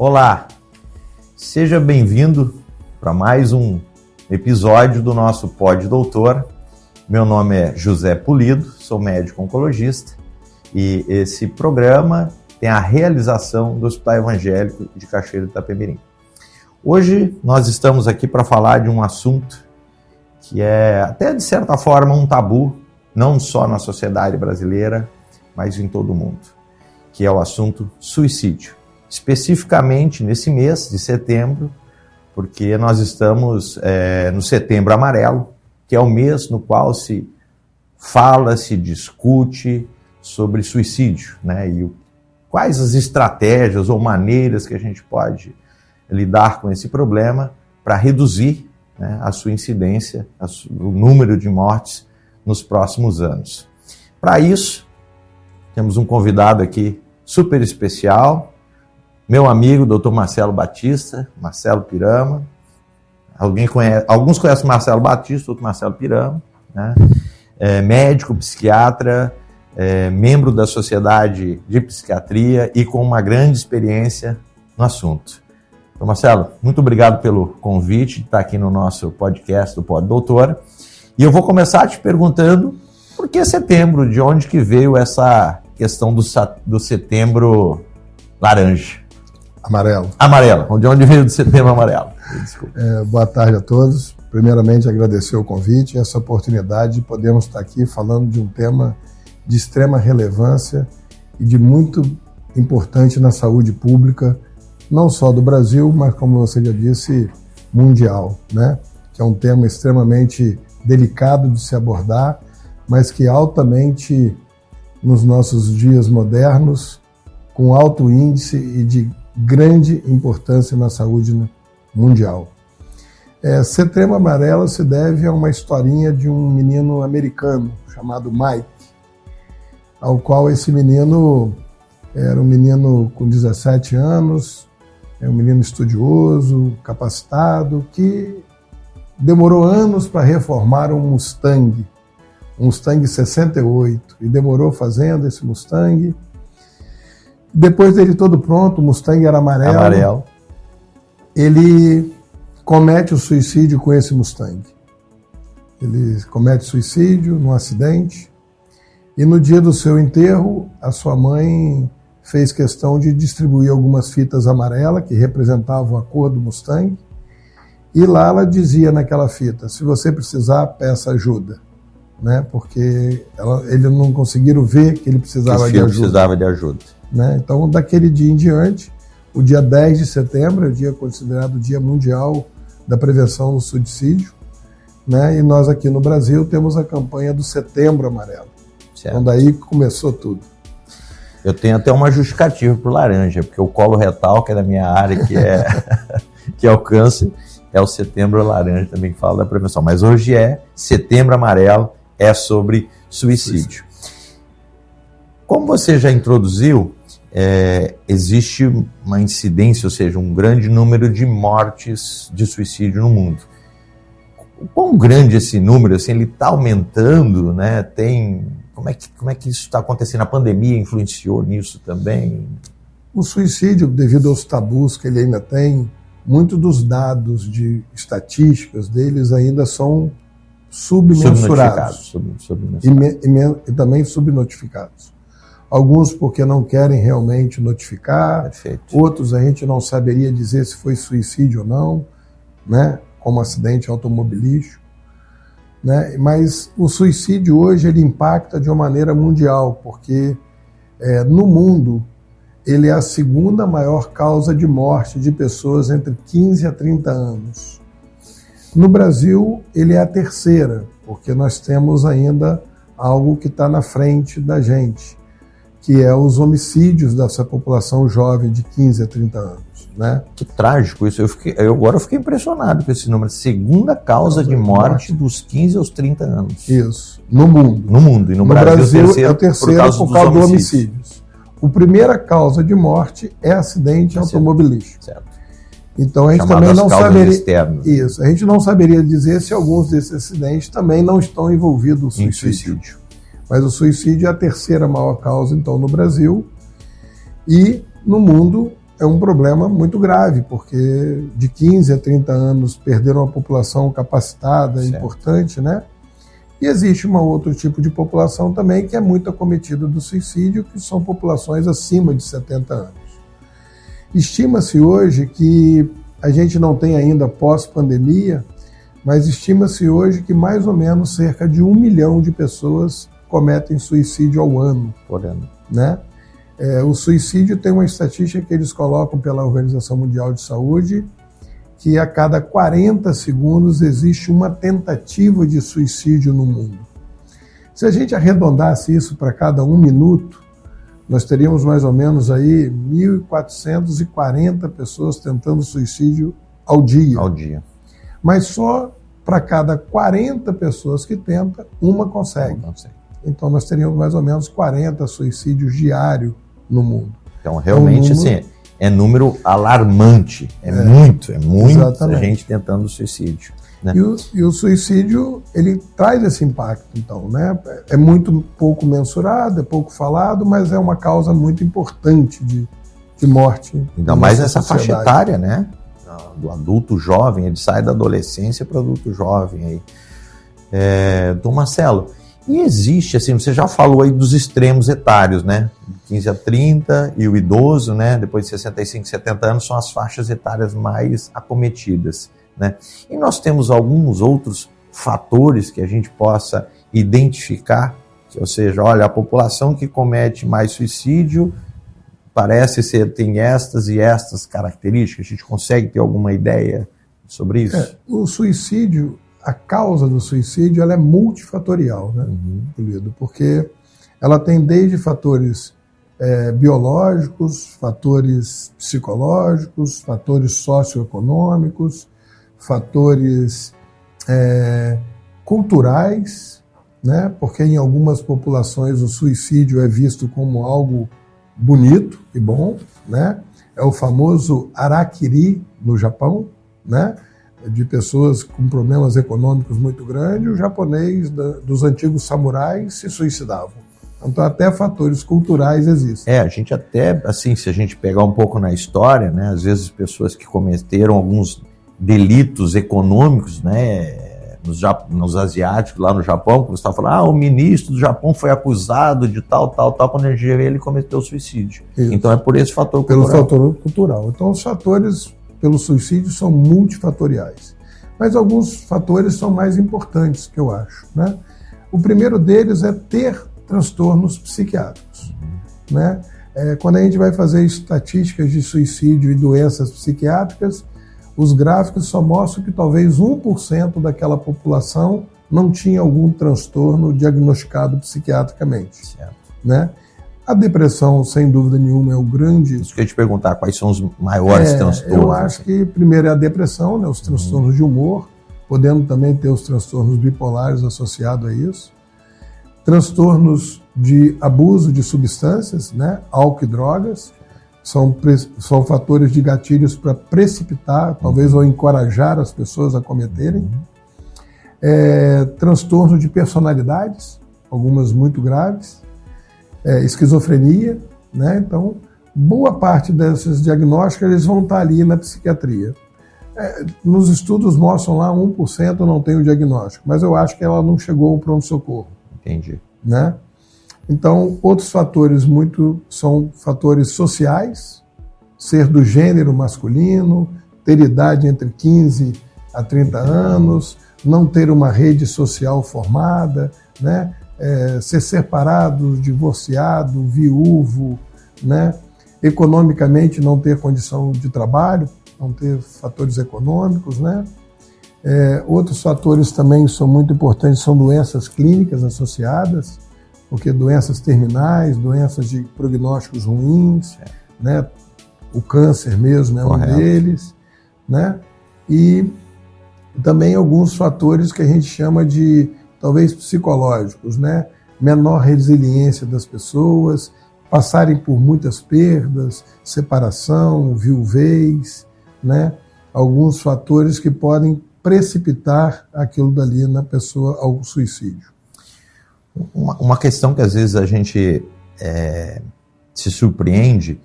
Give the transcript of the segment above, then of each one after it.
Olá, seja bem-vindo para mais um episódio do nosso Pod Doutor. Meu nome é José Pulido, sou médico oncologista e esse programa tem a realização do Hospital Evangélico de Cachoeiro de Itapemirim. Hoje nós estamos aqui para falar de um assunto que é até de certa forma um tabu, não só na sociedade brasileira, mas em todo o mundo, que é o assunto suicídio. Especificamente nesse mês de setembro, porque nós estamos no Setembro Amarelo, que é o mês no qual se fala, se discute sobre suicídio, né? E quais as estratégias ou maneiras que a gente pode lidar com esse problema para reduzir, né, a sua incidência, o número de mortes nos próximos anos. Para isso, temos um convidado aqui super especial, meu amigo, Dr. Marcelo Batista, Marcelo Pirama. Alguns conhecem Marcelo Batista, outro Marcelo Pirama, né? Médico, psiquiatra, membro da Sociedade de Psiquiatria e com uma grande experiência no assunto. Então, Marcelo, muito obrigado pelo convite de estar aqui no nosso podcast do Pod Doutor. E eu vou começar te perguntando por que setembro, de onde que veio essa questão do setembro laranja? Amarelo. De onde veio do setembro amarelo? Desculpa. Boa tarde a todos. Primeiramente, agradecer o convite e essa oportunidade de podermos estar aqui falando de um tema de extrema relevância e de muito importante na saúde pública, não só do Brasil, mas, como você já disse, mundial, né? Que é um tema extremamente delicado de se abordar, mas que altamente, nos nossos dias modernos, com alto índice e de grande importância na saúde mundial. Setembro Amarelo se deve a uma historinha de um menino americano chamado Mike, ao qual esse menino era um menino com 17 anos, um menino estudioso, capacitado, que demorou anos para reformar um Mustang 68, e demorou fazendo esse Mustang. Depois dele todo pronto, o Mustang era amarelo. Ele comete o suicídio com esse Mustang. Ele comete suicídio num acidente e no dia do seu enterro, a sua mãe fez questão de distribuir algumas fitas amarelas que representavam a cor do Mustang, e lá ela dizia naquela fita: se você precisar, peça ajuda, né? Porque eles não conseguiram ver que ele precisava de ajuda. Né? Então, daquele dia em diante, o dia 10 de setembro é o dia considerado o Dia Mundial da Prevenção do Suicídio, né? E nós aqui no Brasil temos a campanha do Setembro Amarelo. Certo. Então daí começou tudo. Eu tenho até uma justificativa para o laranja, porque o colo retal, que é da minha área, que é o câncer, é o Setembro Laranja também que fala da prevenção. Mas hoje é Setembro Amarelo, é sobre suicídio. Como você já introduziu, existe uma incidência, ou seja, um grande número de mortes de suicídio no mundo. Quão grande esse número? Assim, ele está aumentando, né? Como é que isso está acontecendo? A pandemia influenciou nisso também? O suicídio, devido aos tabus que ele ainda tem, muitos dos dados de estatísticas deles ainda são submensurados e também subnotificados. Alguns porque não querem realmente notificar. Perfeito. Outros a gente não saberia dizer se foi suicídio ou não, né? Como acidente automobilístico, né? Mas o suicídio hoje ele impacta de uma maneira mundial, porque no mundo ele é a segunda maior causa de morte de pessoas entre 15 a 30 anos. No Brasil ele é a terceira, porque nós temos ainda algo que está na frente da gente, que é os homicídios dessa população jovem de 15 a 30 anos, né? Que trágico isso. Agora eu fiquei impressionado com esse número. Segunda causa de morte dos 15 aos 30 anos. Isso, no mundo. No mundo. E no Brasil é o terceiro por causa dos homicídios. A primeira causa de morte é acidente automobilístico. Certo. Então a gente também não saberia. Externas. Isso, a gente não saberia dizer se alguns desses acidentes também não estão envolvidos no suicídio. Mas o suicídio é a terceira maior causa, então, no Brasil. E no mundo, é um problema muito grave, porque de 15 a 30 anos perderam uma população capacitada, certo, importante, né? E existe um outro tipo de população também que é muito acometida do suicídio, que são populações acima de 70 anos. Estima-se hoje que a gente não tem ainda pós-pandemia, mas estima-se hoje que mais ou menos cerca de 1 milhão de pessoas cometem suicídio ao ano. Por ano. Né? O suicídio tem uma estatística que eles colocam pela Organização Mundial de Saúde, que a cada 40 segundos existe uma tentativa de suicídio no mundo. Se a gente arredondasse isso para cada 1 minuto, nós teríamos mais ou menos aí 1.440 pessoas tentando suicídio ao dia. Ao dia. Mas só para cada 40 pessoas que tenta, uma consegue. Não consegue. Então nós teríamos mais ou menos 40 suicídios diários no mundo. Então realmente assim, é número alarmante, é muita gente tentando suicídio. Né? E o suicídio, ele traz esse impacto, então, né? É muito pouco mensurado, é pouco falado, mas é uma causa muito importante de morte. Ainda mais nessa faixa etária, né? Do adulto jovem, ele sai da adolescência para o adulto jovem. Aí. Dom Marcelo, e existe, assim, você já falou aí dos extremos etários, né? 15 a 30 e o idoso, né? Depois de 65, 70 anos, são as faixas etárias mais acometidas, né? E nós temos alguns outros fatores que a gente possa identificar, ou seja, olha, a população que comete mais suicídio parece ser, tem estas e estas características. A gente consegue ter alguma ideia sobre isso? O suicídio, a causa do suicídio, ela é multifatorial, né, Pulido? Porque ela tem desde fatores biológicos, fatores psicológicos, fatores socioeconômicos, fatores culturais, né? Porque em algumas populações o suicídio é visto como algo bonito e bom, né? É o famoso harakiri no Japão, né? De pessoas com problemas econômicos muito grandes, o japonês dos antigos samurais se suicidavam. Então até fatores culturais existem. A gente até, assim, se a gente pegar um pouco na história, né? Às vezes pessoas que cometeram alguns delitos econômicos, né? Nos asiáticos, lá no Japão, como você estava falando, o ministro do Japão foi acusado de tal, quando a gente vê ele cometeu suicídio. Isso. Então é por esse fator cultural. Pelo fator cultural. Então os fatores pelo suicídio são multifatoriais. Mas alguns fatores são mais importantes, que eu acho, né? O primeiro deles é ter transtornos psiquiátricos, né? Quando a gente vai fazer estatísticas de suicídio e doenças psiquiátricas, os gráficos só mostram que talvez 1% daquela população não tinha algum transtorno diagnosticado psiquiatricamente. Certo. Né? A depressão, sem dúvida nenhuma, é o grande... Isso que eu ia te perguntar, quais são os maiores transtornos? Eu acho que primeiro é a depressão, né? Os transtornos de humor, podendo também ter os transtornos bipolares associados a isso. Transtornos de abuso de substâncias, né? Álcool e drogas. São fatores de gatilhos para precipitar, talvez, ou encorajar as pessoas a cometerem. Transtorno de personalidades, algumas muito graves. Esquizofrenia, né? Então, boa parte desses diagnósticos eles vão estar ali na psiquiatria. Nos estudos mostram lá 1% não tem o diagnóstico, mas eu acho que ela não chegou ao pronto-socorro. Entendi. Né? Então, outros fatores são fatores sociais, ser do gênero masculino, ter idade entre 15 a 30 anos, não ter uma rede social formada, né? Ser separado, divorciado, viúvo, né? Economicamente não ter condição de trabalho, não ter fatores econômicos, né? Outros fatores também são muito importantes, são doenças clínicas associadas, porque doenças terminais, doenças de prognósticos ruins, né? O câncer mesmo é um deles, né? E também alguns fatores que a gente chama de, talvez, psicológicos, né? Menor resiliência das pessoas, passarem por muitas perdas, separação, viuvez, né? Alguns fatores que podem precipitar aquilo dali na pessoa ao suicídio. Uma questão que às vezes a gente se surpreende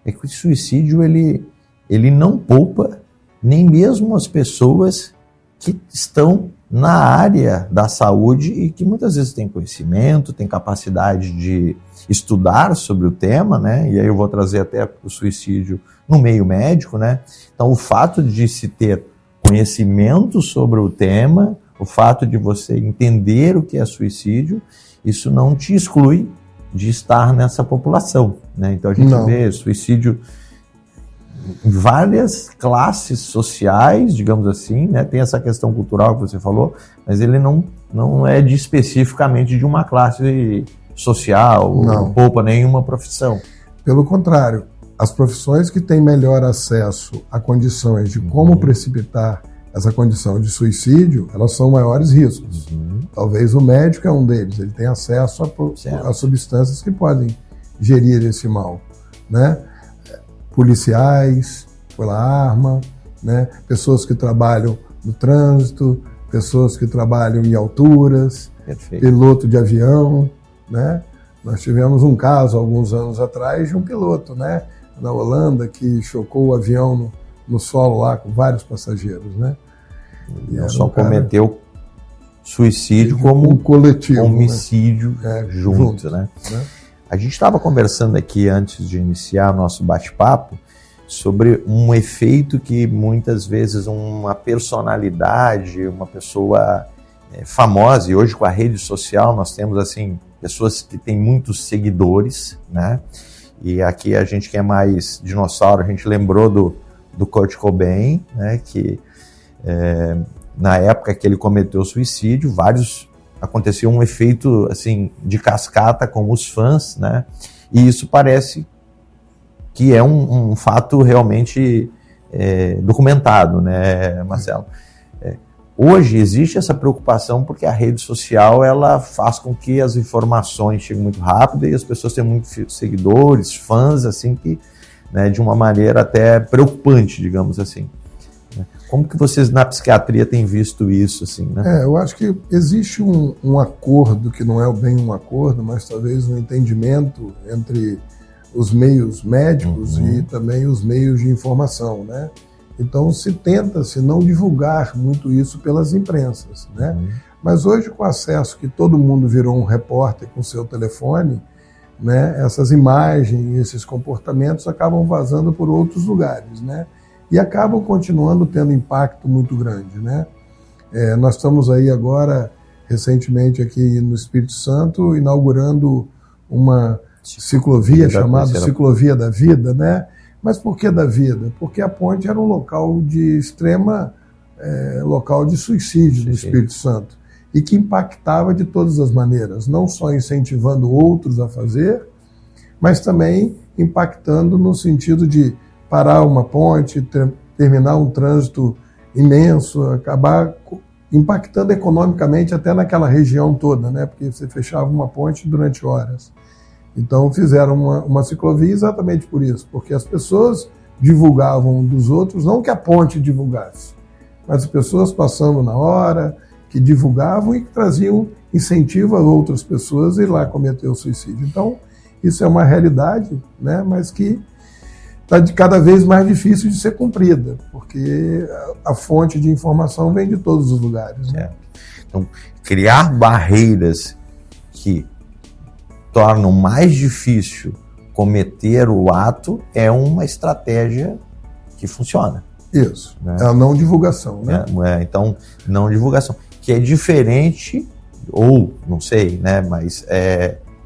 é que o suicídio ele não poupa nem mesmo as pessoas que estão na área da saúde e que muitas vezes têm conhecimento, têm capacidade de estudar sobre o tema, né? E aí eu vou trazer até o suicídio no meio médico, né? Então, o fato de se ter conhecimento sobre o tema, o fato de você entender o que é suicídio, isso não te exclui de estar nessa população, né? Então, a gente vê suicídio em várias classes sociais, digamos assim, né? Tem essa questão cultural que você falou, mas ele não é especificamente de uma classe social, não poupa nenhuma profissão. Pelo contrário, as profissões que têm melhor acesso a condições de como precipitar essa condição de suicídio, elas são maiores riscos. Talvez o médico é um deles, ele tem acesso a substâncias que podem gerir esse mal, né? Policiais, pela arma, né? Pessoas que trabalham no trânsito, pessoas que trabalham em alturas, piloto de avião, né? Nós tivemos um caso alguns anos atrás de um piloto, né, na Holanda, que chocou o avião no solo lá com vários passageiros, né? E não só cometeu suicídio como um coletivo, homicídio, né? Juntos, né? A gente estava conversando aqui antes de iniciar o nosso bate-papo sobre um efeito que muitas vezes uma personalidade, uma pessoa famosa, e hoje com a rede social nós temos assim pessoas que têm muitos seguidores, né? E aqui a gente que é mais dinossauro, a gente lembrou do Kurt Cobain, né? Que na época que ele cometeu suicídio, aconteceu um efeito assim de cascata com os fãs, né? E isso parece que é um fato realmente documentado, né, Marcelo? Hoje existe essa preocupação porque a rede social ela faz com que as informações cheguem muito rápido e as pessoas têm muitos seguidores, fãs, assim, que, né, de uma maneira até preocupante, digamos assim. Como que vocês na psiquiatria têm visto isso, assim, né? Eu acho que existe um acordo, que não é bem um acordo, mas talvez um entendimento entre os meios médicos e também os meios de informação, né? Então se tenta-se não divulgar muito isso pelas imprensas, né? Mas hoje, com o acesso que todo mundo virou um repórter com seu telefone, né, essas imagens, esses comportamentos acabam vazando por outros lugares, né? E acabam continuando tendo impacto muito grande, né? Nós estamos aí agora, recentemente aqui no Espírito Santo, inaugurando uma ciclovia chamada Ciclovia da Vida, né? Mas por que da vida? Porque a ponte era um local de local de suicídio no Espírito Santo e que impactava de todas as maneiras, não só incentivando outros a fazer, mas também impactando no sentido de parar uma ponte, terminar um trânsito imenso, acabar impactando economicamente até naquela região toda, né? Porque você fechava uma ponte durante horas. Então fizeram uma ciclovia exatamente por isso, porque as pessoas divulgavam dos outros, não que a ponte divulgasse, mas as pessoas passando na hora, que divulgavam e que traziam incentivo a outras pessoas a ir lá cometer o suicídio. Então isso é uma realidade, né? Mas que está cada vez mais difícil de ser cumprida, porque a fonte de informação vem de todos os lugares, né? Então, criar barreiras que tornam mais difícil cometer o ato é uma estratégia que funciona. Isso, né? É a não divulgação, né? Então, não divulgação, que é diferente, ou não sei, né, mas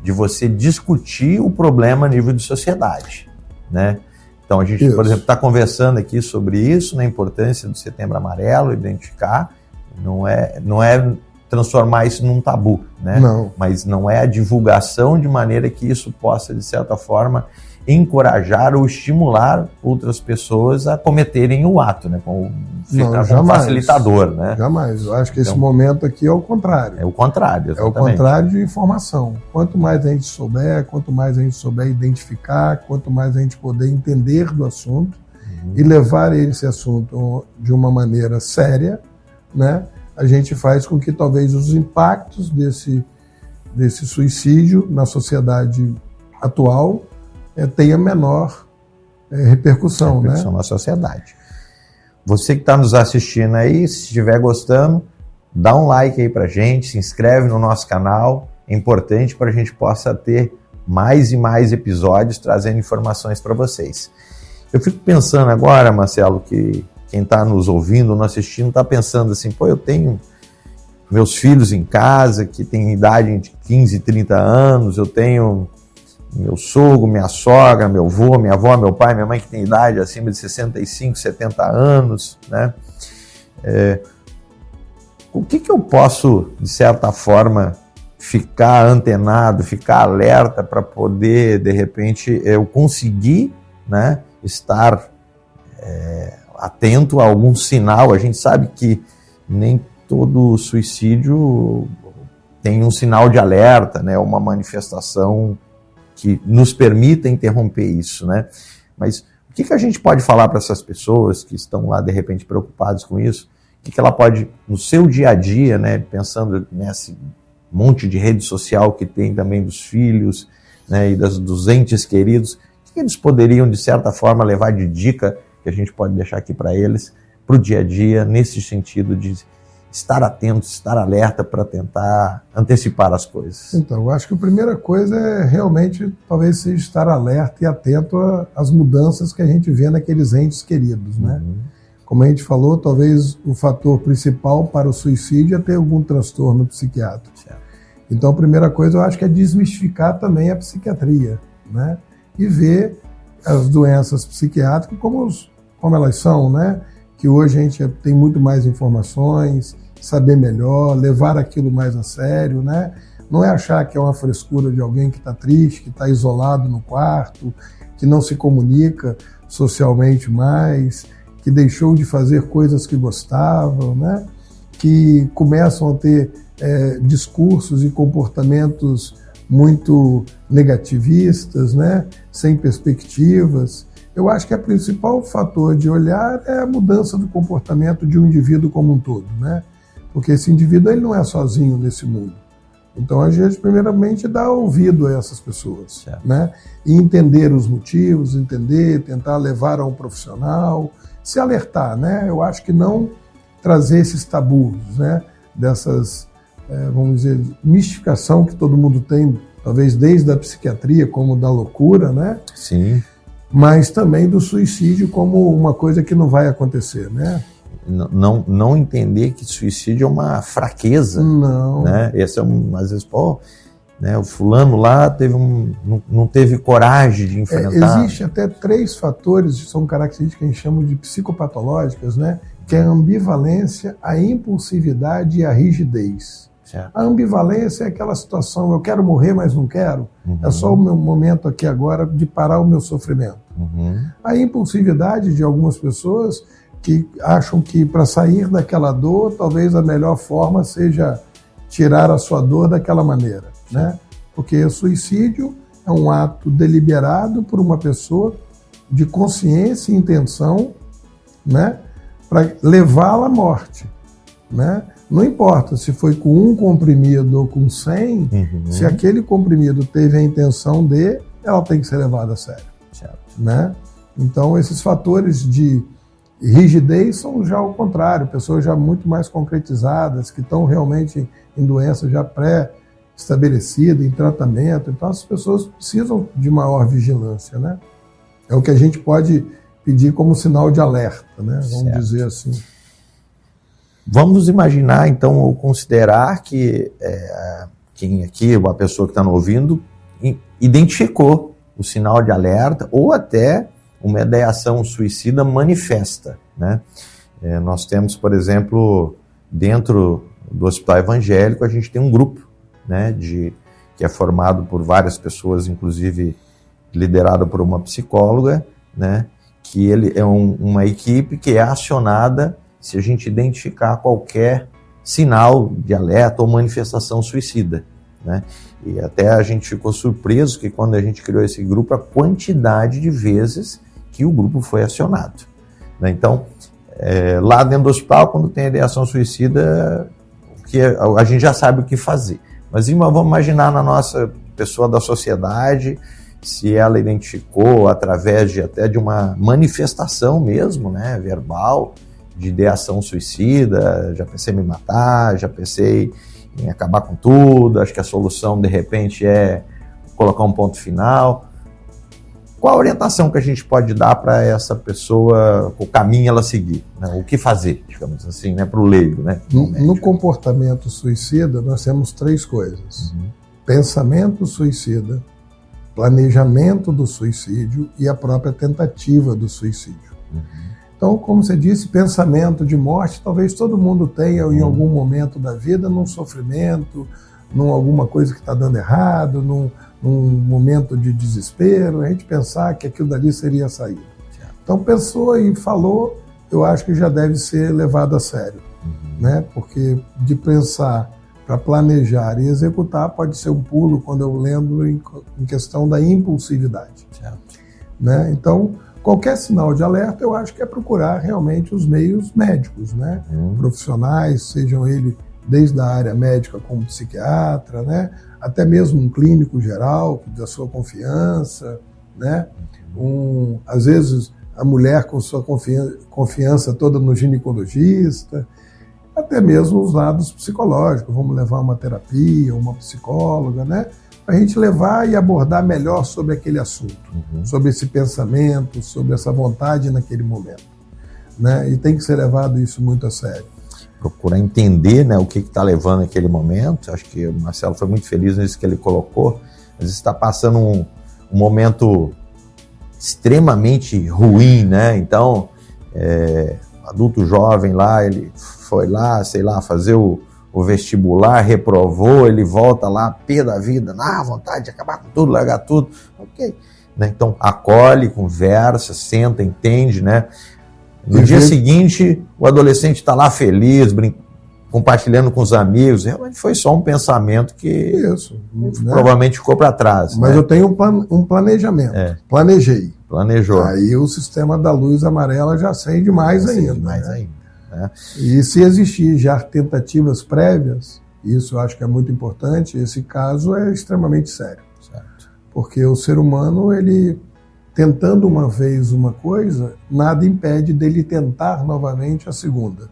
de você discutir o problema a nível de sociedade, né? Então a gente, por exemplo, está conversando aqui sobre isso, na importância do Setembro Amarelo, identificar, não é transformar isso num tabu, né? Não. Mas não é a divulgação de maneira que isso possa, de certa forma, encorajar ou estimular outras pessoas a cometerem o ato, né? Como um facilitador, né? Jamais. Eu acho que esse momento aqui é o contrário. É o contrário, exatamente. É o contrário de informação. Quanto mais a gente souber, quanto mais a gente souber identificar, quanto mais a gente puder entender do assunto e levar esse assunto de uma maneira séria, né? A gente faz com que talvez os impactos desse suicídio na sociedade atual tenha menor repercussão, né? Na sociedade. Você que está nos assistindo aí, se estiver gostando, dá um like aí pra gente, se inscreve no nosso canal, é importante para a gente possa ter mais e mais episódios trazendo informações para vocês. Eu fico pensando agora, Marcelo, que quem está nos ouvindo, nos assistindo, está pensando assim, eu tenho meus filhos em casa que têm idade de 15 e 30 anos, eu tenho meu sogro, minha sogra, meu avô, minha avó, meu pai, minha mãe que tem idade acima de 65, 70 anos, né? O que eu posso, de certa forma, ficar antenado, ficar alerta para poder, de repente, eu conseguir, né, estar atento a algum sinal? A gente sabe que nem todo suicídio tem um sinal de alerta, né, uma manifestação que nos permita interromper isso, né? Mas o que a gente pode falar para essas pessoas que estão lá, de repente, preocupadas com isso? O que ela pode, no seu dia a dia, né, pensando nesse monte de rede social que tem também dos filhos, né, e dos entes queridos, o que eles poderiam, de certa forma, levar de dica que a gente pode deixar aqui para eles, para o dia a dia, nesse sentido de estar atento, estar alerta para tentar antecipar as coisas? Então, eu acho que a primeira coisa é realmente, talvez, seja estar alerta e atento às mudanças que a gente vê naqueles entes queridos, né? Como a gente falou, talvez o fator principal para o suicídio é ter algum transtorno psiquiátrico. Certo. Então, a primeira coisa, eu acho que é desmistificar também a psiquiatria, né? E ver as doenças psiquiátricas como elas são, né? Que hoje a gente tem muito mais informações, saber melhor, levar aquilo mais a sério, né? Não é achar que é uma frescura de alguém que está triste, que está isolado no quarto, que não se comunica socialmente mais, que deixou de fazer coisas que gostavam, né? Que começam a ter discursos e comportamentos muito negativistas, né? Sem perspectivas. Eu acho que o principal fator de olhar é a mudança do comportamento de um indivíduo como um todo, né? Porque esse indivíduo ele não é sozinho nesse mundo. Então, a gente, primeiramente, dá ouvido a essas pessoas, né? E entender os motivos, tentar levar a um profissional, se alertar, né? Eu acho que não trazer esses tabus, né? Dessas, vamos dizer, mistificação que todo mundo tem, talvez desde a psiquiatria, como da loucura, né? Sim. Mas também do suicídio como uma coisa que não vai acontecer, né? Não entender que suicídio é uma fraqueza. Não. Né? Esse é às vezes, né, o fulano lá não teve coragem de enfrentar. Existe até 3 fatores que são características que a gente chama de psicopatológicas, né? Que é a ambivalência, a impulsividade e a rigidez. Certo. A ambivalência é aquela situação, eu quero morrer, mas não quero. É só o meu momento aqui agora de parar o meu sofrimento. A impulsividade de algumas pessoas que acham que para sair daquela dor, talvez a melhor forma seja tirar a sua dor daquela maneira, né? Porque o suicídio é um ato deliberado por uma pessoa de consciência e intenção, né? Para levá-la à morte, né? Não importa se foi com 1 comprimido ou com 100, se aquele comprimido teve a intenção ela tem que ser levada a sério. Certo. Né? Então, esses fatores de rigidez são já o contrário, pessoas já muito mais concretizadas, que estão realmente em doença já pré-estabelecida, em tratamento. Então, as pessoas precisam de maior vigilância, né? É o que a gente pode pedir como sinal de alerta, né? Vamos dizer assim. Vamos imaginar, então, ou considerar que quem aqui, uma pessoa que está nos ouvindo, identificou o sinal de alerta ou até uma ideação suicida manifesta, né? Nós temos, por exemplo, dentro do Hospital Evangélico, a gente tem um grupo, né, que é formado por várias pessoas, inclusive liderado por uma psicóloga, né, que ele é uma equipe que é acionada se a gente identificar qualquer sinal de alerta ou manifestação suicida, né? E até a gente ficou surpreso que quando a gente criou esse grupo, a quantidade de vezes que o grupo foi acionado, né? Então, lá dentro do hospital, quando tem ideação suicida, a gente já sabe o que fazer. Mas vamos imaginar na nossa pessoa da sociedade se ela identificou através até de uma manifestação mesmo, né, verbal, de ideação suicida, já pensei em me matar, já pensei em acabar com tudo, acho que a solução de repente é colocar um ponto final. Qual a orientação que a gente pode dar para essa pessoa, o caminho ela seguir, né? O que fazer, digamos assim, né, para o leigo, né? No comportamento suicida, nós temos 3 coisas: pensamento suicida, planejamento do suicídio e a própria tentativa do suicídio. Então, como você disse, pensamento de morte, talvez todo mundo tenha em algum momento da vida, num sofrimento, num alguma coisa que está dando errado, num momento de desespero, a gente pensar que aquilo dali seria a saída. Então, pensou e falou, eu acho que já deve ser levado a sério, né? Porque de pensar para planejar e executar pode ser um pulo, quando eu lembro em questão da impulsividade. Né? Então, qualquer sinal de alerta, eu acho que é procurar realmente os meios médicos, né? Profissionais, sejam eles desde a área médica como psiquiatra, né? Até mesmo um clínico geral, da sua confiança, né? Às vezes a mulher com sua confiança toda no ginecologista, até mesmo os lados psicológicos, vamos levar uma terapia, uma psicóloga, né? Para a gente levar e abordar melhor sobre aquele assunto, sobre esse pensamento, sobre essa vontade naquele momento, né? E tem que ser levado isso muito a sério. Procurar entender, né, o que está levando aquele momento. Acho que o Marcelo foi muito feliz nisso que ele colocou. Às vezes está passando um momento extremamente ruim, né? Então, adulto jovem lá, ele foi lá, sei lá, fazer o vestibular, reprovou, ele volta lá, pé da vida, vontade de acabar com tudo, largar tudo. Ok. Né? Então, acolhe, conversa, senta, entende, né? No dia seguinte, o adolescente está lá feliz, compartilhando com os amigos. Realmente foi só um pensamento que provavelmente ficou para trás. Mas, né? Eu tenho um planejamento. Planejou. Aí o sistema da luz amarela já acende mais ainda. Né? E se existir já tentativas prévias, isso eu acho que é muito importante, esse caso é extremamente sério. Certo. Porque o ser humano, ele tentando uma vez uma coisa, nada impede dele tentar novamente a segunda,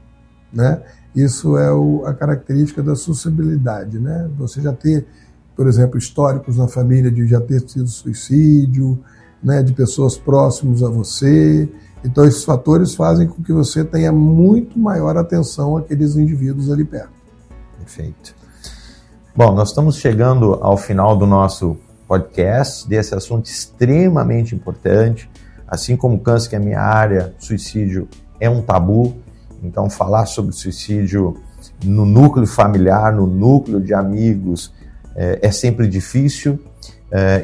né? Isso é a característica da suscetibilidade, né? Você já ter, por exemplo, históricos na família de já ter sido suicídio, né? De pessoas próximas a você. Então, esses fatores fazem com que você tenha muito maior atenção àqueles indivíduos ali perto. Perfeito. Bom, nós estamos chegando ao final do nosso podcast, desse assunto extremamente importante. Assim como o câncer, que é a minha área, suicídio é um tabu. Então, falar sobre suicídio no núcleo familiar, no núcleo de amigos, é sempre difícil.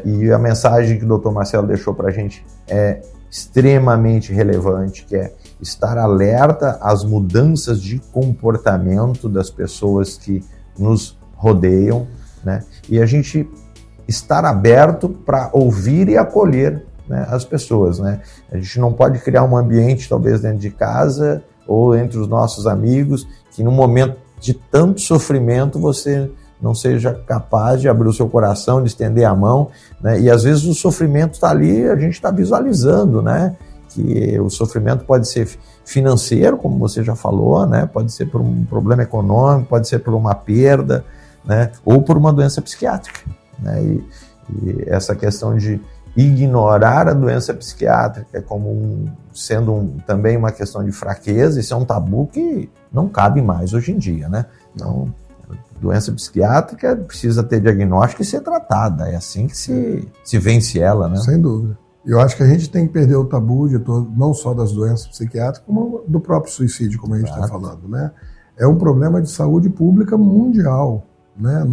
E a mensagem que o Dr. Marcelo deixou para a gente é extremamente relevante, que é estar alerta às mudanças de comportamento das pessoas que nos rodeiam, né? E a gente estar aberto para ouvir e acolher, né, as pessoas, né? A gente não pode criar um ambiente, talvez dentro de casa ou entre os nossos amigos, que num momento de tanto sofrimento você não seja capaz de abrir o seu coração, de estender a mão, né? E às vezes o sofrimento está ali, a gente está visualizando, né? Que o sofrimento pode ser financeiro, como você já falou, né? Pode ser por um problema econômico, pode ser por uma perda, né? Ou por uma doença psiquiátrica, né? E essa questão de ignorar a doença psiquiátrica como também uma questão de fraqueza, isso é um tabu que não cabe mais hoje em dia, né? Então, doença psiquiátrica precisa ter diagnóstico e ser tratada, é assim que se vence ela, né? Sem dúvida. Eu acho que a gente tem que perder o tabu de não só das doenças psiquiátricas, como do próprio suicídio, como a gente está falando, né? É um problema de saúde pública mundial, né?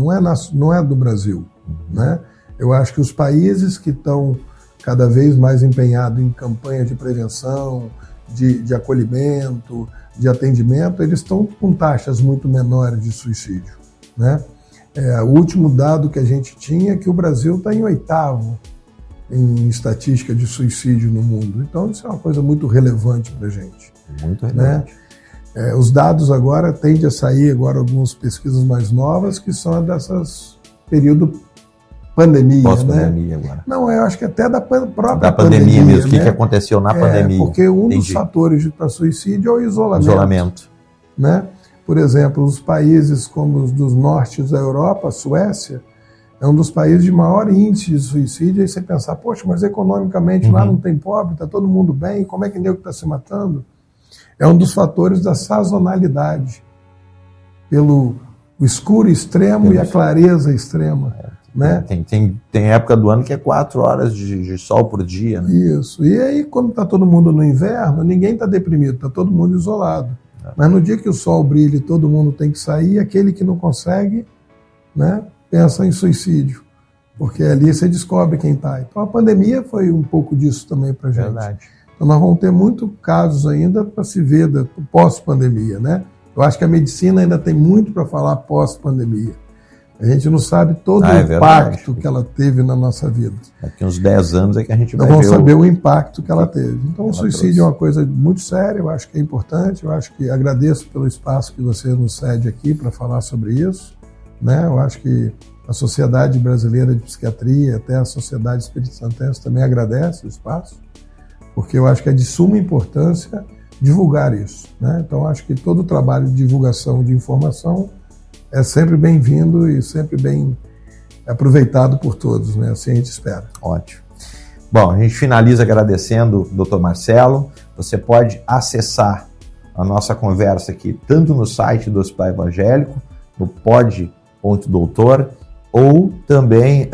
Não é do Brasil, né? Eu acho que os países que estão cada vez mais empenhados em campanha de prevenção, de acolhimento, de atendimento, eles estão com taxas muito menores de suicídio, né? O último dado que a gente tinha é que o Brasil está em 8º em estatística de suicídio no mundo. Então, isso é uma coisa muito relevante para a gente. Muito relevante. Né? Os dados agora tendem a sair, algumas pesquisas mais novas, que são dessas período pós-pandemia, Pós-pandemia, né? agora. Não, eu acho que até da própria Da pandemia mesmo, o né? que aconteceu na pandemia. Porque um dos fatores para suicídio é o isolamento. Né? Por exemplo, os países como os dos nortes da Europa, a Suécia, é um dos países de maior índice de suicídio. Aí você pensar, poxa, mas economicamente lá não tem pobre, está todo mundo bem, como é que nego está se matando? É um dos fatores da sazonalidade, pelo escuro extremo e a clareza extrema. Né? Tem época do ano que é 4 horas de sol por dia. Né? Isso. E aí, quando está todo mundo no inverno, ninguém está deprimido, está todo mundo isolado. Mas no dia que o sol brilha e todo mundo tem que sair, aquele que não consegue, né, pensa em suicídio. Porque ali você descobre quem está. Então a pandemia foi um pouco disso também para a gente. Verdade. Então nós vamos ter muitos casos ainda para se ver pós-pandemia. Né? Eu acho que a medicina ainda tem muito para falar pós-pandemia. A gente não sabe todo o impacto que ela teve na nossa vida. Daqui uns 10 anos é que a gente vai ver. Nós vamos saber o impacto que ela teve. Então o suicídio é uma coisa muito séria, eu acho que é importante, eu acho que agradeço pelo espaço que você nos cede aqui para falar sobre isso. Né? Eu acho que a Sociedade Brasileira de Psiquiatria, até a Sociedade Espírito-Santense também agradece o espaço, porque eu acho que é de suma importância divulgar isso. Né? Então eu acho que todo o trabalho de divulgação de informação é sempre bem-vindo e sempre bem aproveitado por todos, né? Assim a gente espera. Ótimo. Bom, a gente finaliza agradecendo o Dr. Marcelo. Você pode acessar a nossa conversa aqui tanto no site do Hospital Evangélico, no pod.doutor, ou também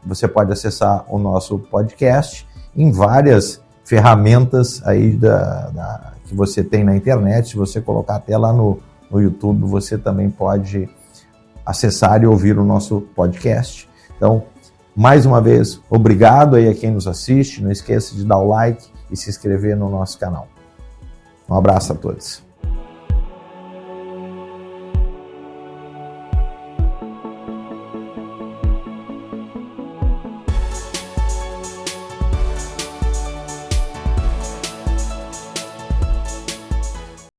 você pode acessar o nosso podcast em várias ferramentas aí que você tem na internet. Se você colocar até lá no YouTube, você também pode acessar e ouvir o nosso podcast. Então, mais uma vez, obrigado aí a quem nos assiste. Não esqueça de dar o like e se inscrever no nosso canal. Um abraço a todos.